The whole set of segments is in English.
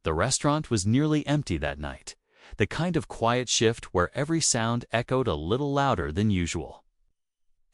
The restaurant was nearly empty that night, the kind of quiet shift where every sound echoed a little louder than usual.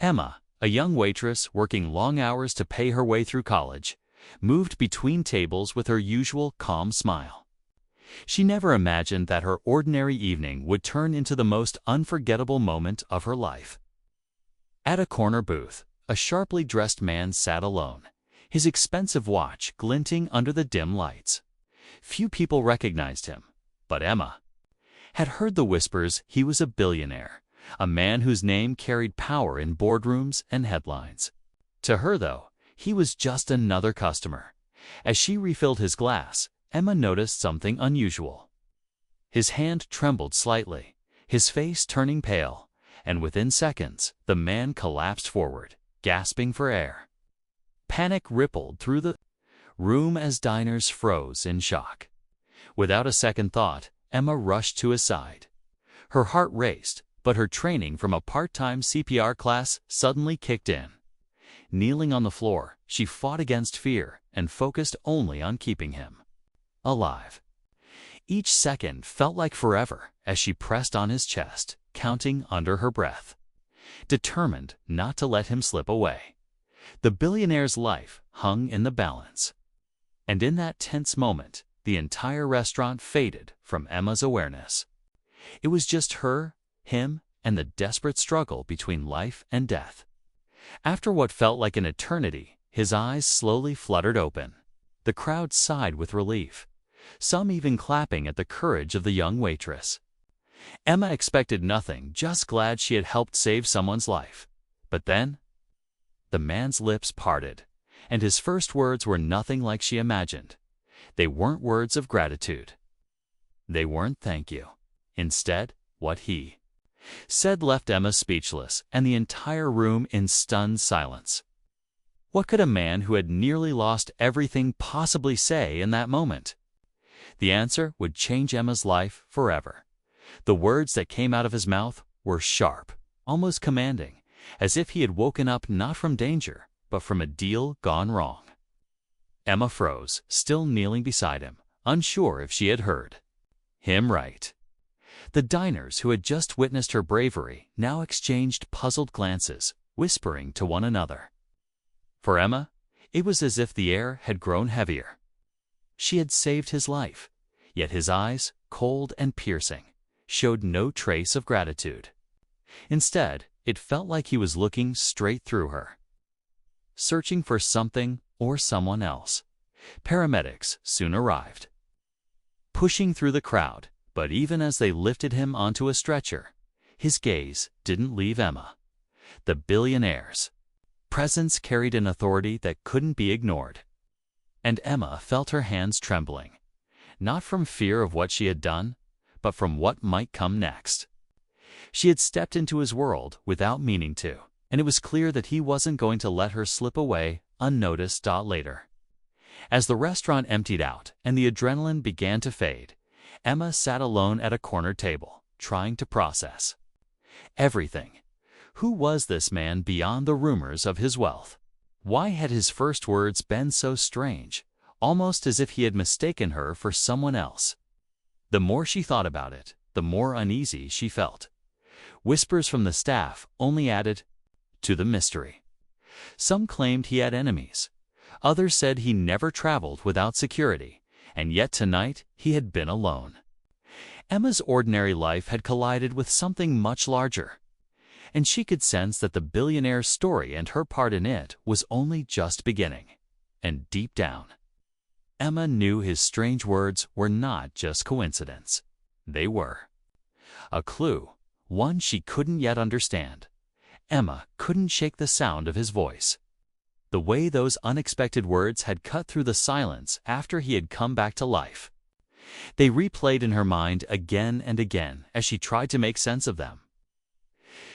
Emma, a young waitress working long hours to pay her way through college, moved between tables with her usual calm smile. She never imagined that her ordinary evening would turn into the most unforgettable moment of her life. At a corner booth, a sharply dressed man sat alone, his expensive watch glinting under the dim lights. Few people recognized him, but Emma had heard the whispers he was a billionaire, a man whose name carried power in boardrooms and headlines. To her, though, he was just another customer. As she refilled his glass, Emma noticed something unusual. His hand trembled slightly, his face turning pale, and within seconds, the man collapsed forward, gasping for air. Panic rippled through the room as diners froze in shock. Without a second thought, Emma rushed to his side. Her heart raced, but her training from a part-time CPR class suddenly kicked in. Kneeling on the floor, she fought against fear and focused only on keeping him alive. Each second felt like forever as she pressed on his chest, counting under her breath, determined not to let him slip away. The billionaire's life hung in the balance. And in that tense moment, the entire restaurant faded from Emma's awareness. It was just her, him, and the desperate struggle between life and death. After what felt like an eternity, his eyes slowly fluttered open. The crowd sighed with relief, some even clapping at the courage of the young waitress. Emma expected nothing, just glad she had helped save someone's life. But then, the man's lips parted, and his first words were nothing like she imagined. They weren't words of gratitude. They weren't thank you. Instead, what he said left Emma speechless and the entire room in stunned silence. What could a man who had nearly lost everything possibly say in that moment? The answer would change Emma's life forever. The words that came out of his mouth were sharp, almost commanding, as if he had woken up not from danger, but from a deal gone wrong. Emma froze, still kneeling beside him, unsure if she had heard him right. The diners who had just witnessed her bravery now exchanged puzzled glances, whispering to one another. For Emma, it was as if the air had grown heavier. She had saved his life, yet his eyes, cold and piercing, showed no trace of gratitude. Instead, it felt like he was looking straight through her, searching for something or someone else. Paramedics soon arrived, pushing through the crowd, but even as they lifted him onto a stretcher, his gaze didn't leave Emma. The billionaire's presence carried an authority that couldn't be ignored. And Emma felt her hands trembling, not from fear of what she had done, but from what might come next. She had stepped into his world without meaning to, and it was clear that he wasn't going to let her slip away unnoticed later. As the restaurant emptied out and the adrenaline began to fade, Emma sat alone at a corner table, trying to process everything. Who was this man beyond the rumors of his wealth? Why had his first words been so strange, almost as if he had mistaken her for someone else? The more she thought about it, the more uneasy she felt. Whispers from the staff only added to the mystery. Some claimed he had enemies. Others said he never traveled without security, and yet tonight he had been alone. Emma's ordinary life had collided with something much larger, and she could sense that the billionaire's story and her part in it was only just beginning. And deep down, Emma knew his strange words were not just coincidence. They were a clue, one she couldn't yet understand. Emma couldn't shake the sound of his voice, the way those unexpected words had cut through the silence after he had come back to life. They replayed in her mind again and again as she tried to make sense of them.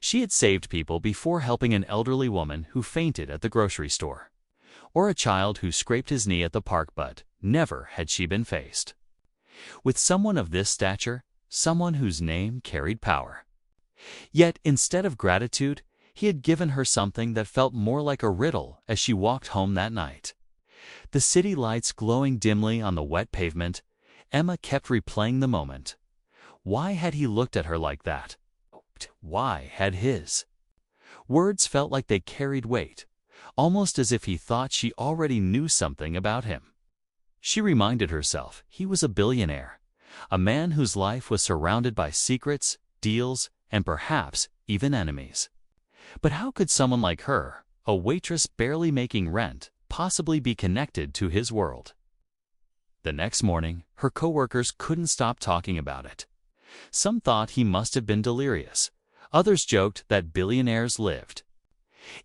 She had saved people before helping an elderly woman who fainted at the grocery store, or a child who scraped his knee at the park, but never had she been faced with someone of this stature, someone whose name carried power. Yet instead of gratitude, he had given her something that felt more like a riddle as she walked home that night. The city lights glowing dimly on the wet pavement, Emma kept replaying the moment. Why had he looked at her like that? Why had his words felt like they carried weight, almost as if he thought she already knew something about him? She reminded herself he was a billionaire, a man whose life was surrounded by secrets, deals, and perhaps even enemies. But how could someone like her, a waitress barely making rent, possibly be connected to his world? The next morning, her coworkers couldn't stop talking about it. Some thought he must have been delirious. Others joked that billionaires lived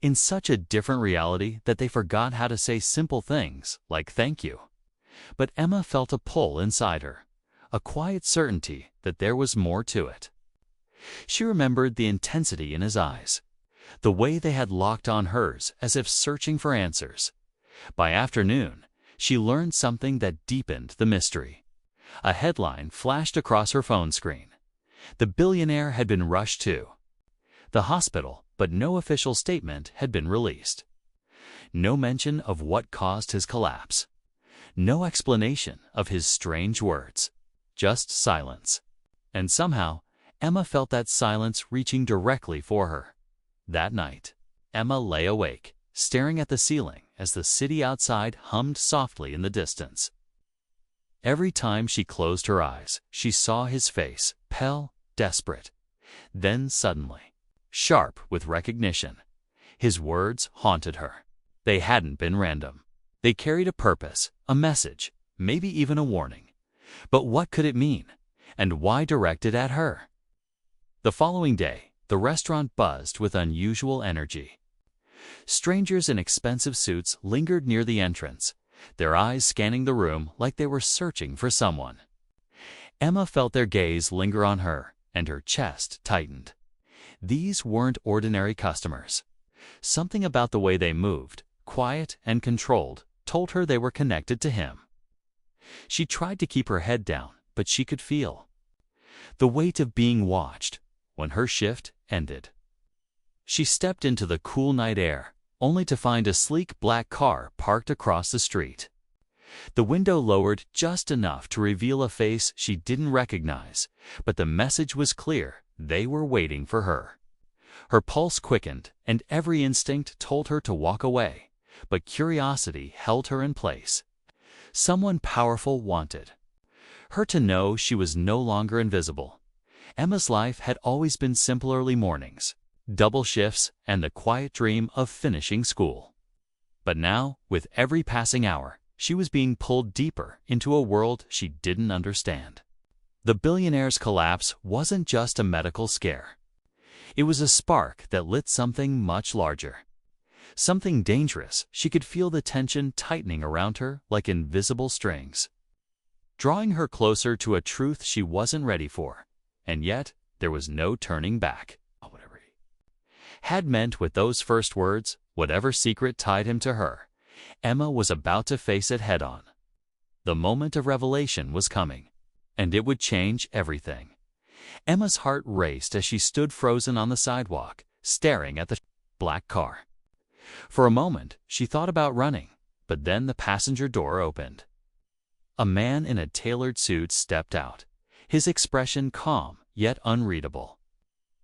in such a different reality that they forgot how to say simple things like thank you. But Emma felt a pull inside her, a quiet certainty that there was more to it. She remembered the intensity in his eyes, the way they had locked on hers as if searching for answers. By afternoon, she learned something that deepened the mystery. A headline flashed across her phone screen. The billionaire had been rushed to the hospital, but no official statement had been released. No mention of what caused his collapse. No explanation of his strange words. Just silence. And somehow, Emma felt that silence reaching directly for her. That night, Emma lay awake, staring at the ceiling as the city outside hummed softly in the distance. Every time she closed her eyes, she saw his face, pale, desperate. Then suddenly, sharp with recognition, his words haunted her. They hadn't been random. They carried a purpose, a message, maybe even a warning. But what could it mean? And why directed at her? The following day, the restaurant buzzed with unusual energy. Strangers in expensive suits lingered near the entrance, their eyes scanning the room like they were searching for someone. Emma felt their gaze linger on her, and her chest tightened. These weren't ordinary customers. Something about the way they moved, quiet and controlled, told her they were connected to him. She tried to keep her head down, but she could feel the weight of being watched. When her shift ended, she stepped into the cool night air, only to find a sleek black car parked across the street. The window lowered just enough to reveal a face she didn't recognize, but the message was clear: they were waiting for her. Her pulse quickened, and every instinct told her to walk away, but curiosity held her in place. Someone powerful wanted her to know she was no longer invisible. Emma's life had always been simple early mornings, double shifts, and the quiet dream of finishing school. But now, with every passing hour, she was being pulled deeper into a world she didn't understand. The billionaire's collapse wasn't just a medical scare. It was a spark that lit something much larger. Something dangerous. She could feel the tension tightening around her like invisible strings, drawing her closer to a truth she wasn't ready for. And yet, there was no turning back. Whatever he had meant with those first words, whatever secret tied him to her, Emma was about to face it head-on. The moment of revelation was coming, and it would change everything. Emma's heart raced as she stood frozen on the sidewalk, staring at the black car. For a moment, she thought about running, but then the passenger door opened. A man in a tailored suit stepped out, his expression calm yet unreadable.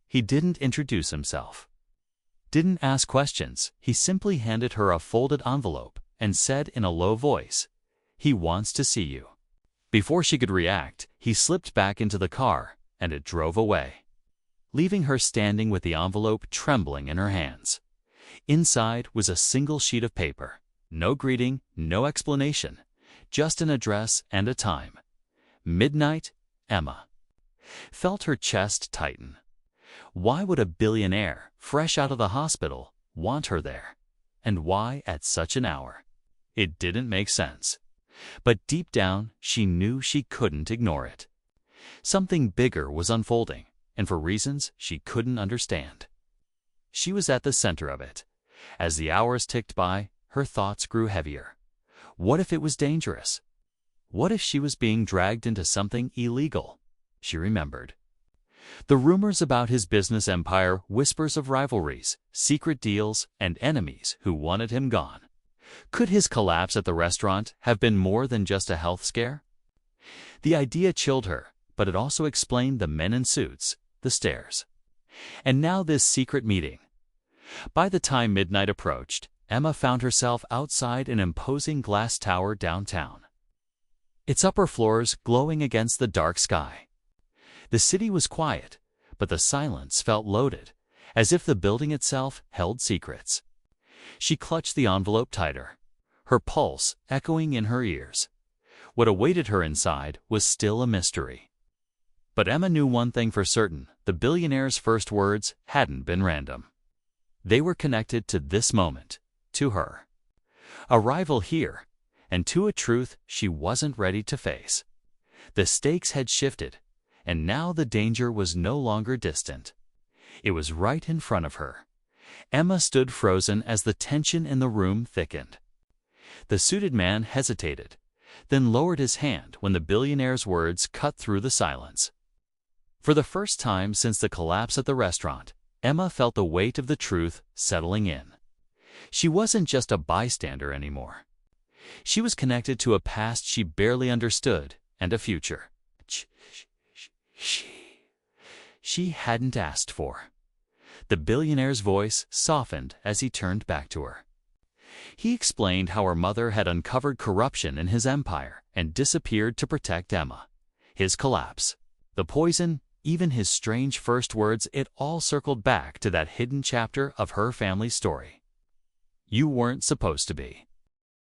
He didn't introduce himself, didn't ask questions. He simply handed her a folded envelope and said in a low voice, "He wants to see you." Before she could react, he slipped back into the car, and it drove away, leaving her standing with the envelope trembling in her hands. Inside was a single sheet of paper. No greeting, no explanation, just an address and a time. Midnight. Emma felt her chest tighten. Why would a billionaire, fresh out of the hospital, want her there? And why at such an hour? It didn't make sense. But deep down, she knew she couldn't ignore it. Something bigger was unfolding, and for reasons she couldn't understand. She was at the center of it. As the hours ticked by, her thoughts grew heavier. What if it was dangerous? What if she was being dragged into something illegal? She remembered the rumors about his business empire, whispers of rivalries, secret deals, and enemies who wanted him gone. Could his collapse at the restaurant have been more than just a health scare? The idea chilled her, but it also explained the men in suits, the stares. And now this secret meeting. By the time midnight approached, Emma found herself outside an imposing glass tower downtown, its upper floors glowing against the dark sky. The city was quiet, but the silence felt loaded, as if the building itself held secrets. She clutched the envelope tighter, her pulse echoing in her ears. What awaited her inside was still a mystery. But Emma knew one thing for certain: the billionaire's first words hadn't been random. They were connected to this moment, to her arrival here, and to a truth she wasn't ready to face. The stakes had shifted, and now the danger was no longer distant. It was right in front of her. Emma stood frozen as the tension in the room thickened. The suited man hesitated, then lowered his hand when the billionaire's words cut through the silence. For the first time since the collapse at the restaurant, Emma felt the weight of the truth settling in. She wasn't just a bystander anymore. She was connected to a past she barely understood and a future she hadn't asked for. The billionaire's voice softened as he turned back to her. He explained how her mother had uncovered corruption in his empire and disappeared to protect Emma. His collapse, the poison, even his strange first words, it all circled back to that hidden chapter of her family's story. You weren't supposed to be.